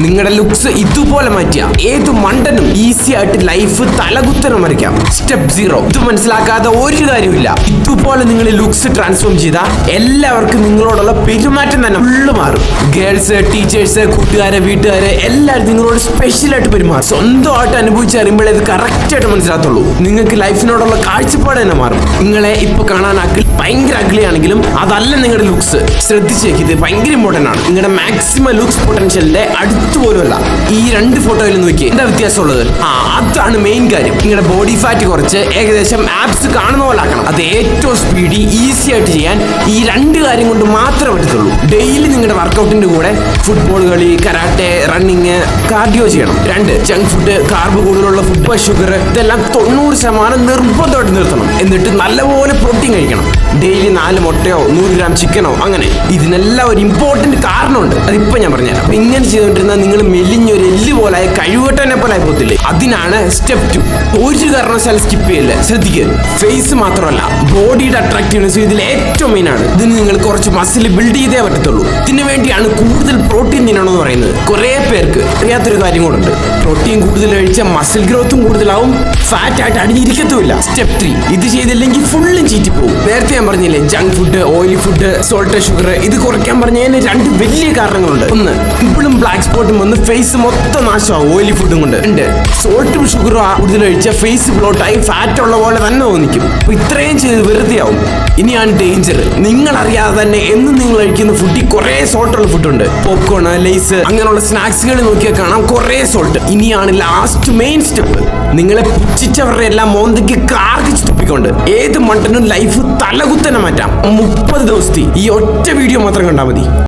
നിങ്ങളുടെ ലുക്സ് ഇതുപോലെ മാറ്റിയ ഏത് മണ്ടനും ഈസി ആയിട്ട് ലൈഫ് തലകുത്തനം മറിക്കാം. സ്റ്റെപ്പ് 0. ഇത് മനസ്സിലാക്കാതെ ഒരു കാര്യമില്ല. ഇതുപോലെ നിങ്ങൾ ലുക്സ് ട്രാൻസ്ഫോം ചെയ്താൽ എല്ലാവർക്കും നിങ്ങളോടുള്ള പെരുമാറ്റം തന്നെ ഫുള്ള് മാറും. ഗേൾസ്, ടീച്ചേഴ്സ്, കൂട്ടുകാരെ, വീട്ടുകാരെ എല്ലാവരും നിങ്ങളോട് സ്പെഷ്യൽ ആയിട്ട് പെരുമാറും. സ്വന്തമായിട്ട് അനുഭവിച്ചറിയുമ്പോഴേ ഇത് കറക്റ്റ് ആയിട്ട് മനസ്സിലാകത്തുള്ളൂ. നിങ്ങൾക്ക് ലൈഫിനോടുള്ള കാഴ്ചപ്പാട് തന്നെ മാറും. നിങ്ങളെ ഇപ്പൊ കാണാൻ ഭയങ്കര അഗ്ലി ആണെങ്കിലും അതല്ല നിങ്ങളുടെ ലുക്സ്. ശ്രദ്ധിച്ചേക്ക്, ഇത് ഭയങ്കര ഇമ്പോർട്ടന്റ് ആണ്. നിങ്ങളുടെ മാക്സിമം ലുക്സ് പൊട്ടൻഷ്യലിന്റെ അടുത്ത് പോലുമല്ല. ഈ 2 ഫോട്ടോയിൽ നോക്കി എന്താ വ്യത്യാസമുള്ളത്? അതാണ് മെയിൻ കാര്യം. നിങ്ങളുടെ ബോഡി ഫാറ്റ് കുറച്ച് ഏകദേശം ആപ്സ് കാണുന്ന പോലെ ആക്കണം. അത് ഏറ്റവും സ്പീഡി ഈസി ആയിട്ട് ചെയ്യാൻ ഈ 2 കാര്യം കൊണ്ട് മാത്രമേ പറ്റത്തുള്ളൂ. ഡെയിലി നിങ്ങളുടെ വർക്കൗട്ടിന്റെ കൂടെ ഫുട്ബോൾ കളി, കരാട്ടെ, റണ്ണിങ്, കാർഡിയോ ചെയ്യണം. 2 ജങ്ക് ഫുഡ്, കാർബ് കൂടുതലുള്ള ഫുഡ്, ഷുഗർ ഇതെല്ലാം 90% നിർബന്ധമായിട്ട് നിർത്തണം. എന്നിട്ട് നല്ലപോലെ പ്രോട്ടീൻ കഴിക്കണം. ഡെയിലി 4 മുട്ടയോ 100 ഗ്രാം ചിക്കനോ അങ്ങനെ. ഇതിനെല്ലാം ഒരു ഇമ്പോർട്ടന്റ് കാരണമുണ്ട്. അതിപ്പോ ഞാൻ പറഞ്ഞുതരാം. അപ്പൊ ഇങ്ങനെ ചെയ്തുകൊണ്ടിരുന്നാൽ നിങ്ങൾ മെലിഞ്ഞൊരു എല്ല് പോലെ കഴിവട്ടനെ പോലെ ആയി പോകത്തില്ലേ? അതിനാണ് സ്റ്റെപ്പ് 2. ഒരു കാരണവശാലും സ്കിപ്പ് ചെയ്യില്ല. ശ്രദ്ധിക്കുക, ഫേസ് മാത്രമല്ല ബോഡിയുടെ അട്രാക്റ്റീവ്നെസ് ഇതിൽ ഏറ്റവും മെയിൻ ആണ്. ഇതിന് നിങ്ങൾ കുറച്ച് മസിൽ ബിൽഡ് ചെയ്തേ പറ്റത്തുള്ളൂ. ഇതിനു വേണ്ടിയാണ് കൂടുതൽ പ്രോട്ടീൻ തിന്നണമെന്ന് പറയുന്നത്. കുറെ പേർക്ക് അറിയാത്തൊരു കാര്യം കൂടെ. പ്രോട്ടീൻ കൂടുതൽ കഴിച്ചാൽ മസിൽ ഗ്രോത്തും കൂടുതലാവും, ഫാറ്റ് ആയിട്ട് അടിഞ്ഞിരിക്കത്തുമില്ല. സ്റ്റെപ്പ് 3. ഇത് ചെയ്തില്ലെങ്കിൽ ഫുള്ളും ചീറ്റി പോകും. നേരത്തെ ഞാൻ പറഞ്ഞില്ലേ, junk food, oily food, salt, sugar ഇത് കുറയ്ക്കാൻ പറഞ്ഞതിന് 2 വലിയ കാരണങ്ങളുണ്ട്. 1, ഇപ്പോഴും ബ്ലാക്ക് സ്പോട്ടും വന്ന് ഫേസ് മൊത്തം നാശമാവും ഓയിലി ഫുഡും കൊണ്ട്. 2, സോൾട്ടും ഷുഗറും കൂടുതൽ കഴിച്ചാൽ ഫേസ് ബ്ലോട്ടായി ഫാറ്റ് ഉള്ള പോലെ തന്നെ തോന്നിക്കും. അപ്പൊ ഇത്രയും ചെയ്ത് വെറുതെ ആവും. ഇനിയാണ് ഡേഞ്ചർ. നിങ്ങൾ അറിയാതെ തന്നെ എന്നും നിങ്ങൾ കഴിക്കുന്ന ഫുഡിൽ കുറെ സോൾട്ടുള്ള ഫുഡുണ്ട്. പോപ്കോൺ, ലേസ് അങ്ങനെയുള്ള സ്നാക്സുകൾ നോക്കിയാൽ കാണാം കുറെ സോൾട്ട്. ഇനിയാണ് ലാസ്റ്റ് മെയിൻ സ്റ്റെപ്പ്. നിങ്ങളെ പുച്ഛിച്ചവരുടെ എല്ലാം മോന്തയ്ക്ക് കാർക്കിച്ച് തുപ്പിക്കൊണ്ട് ഏത് മണ്ടനും ലൈഫ് തലകുത്തനെ മാറ്റാം. 30 ദിവസത്തെ ഈ ഒറ്റ വീഡിയോ മാത്രം കണ്ടാൽ മതി.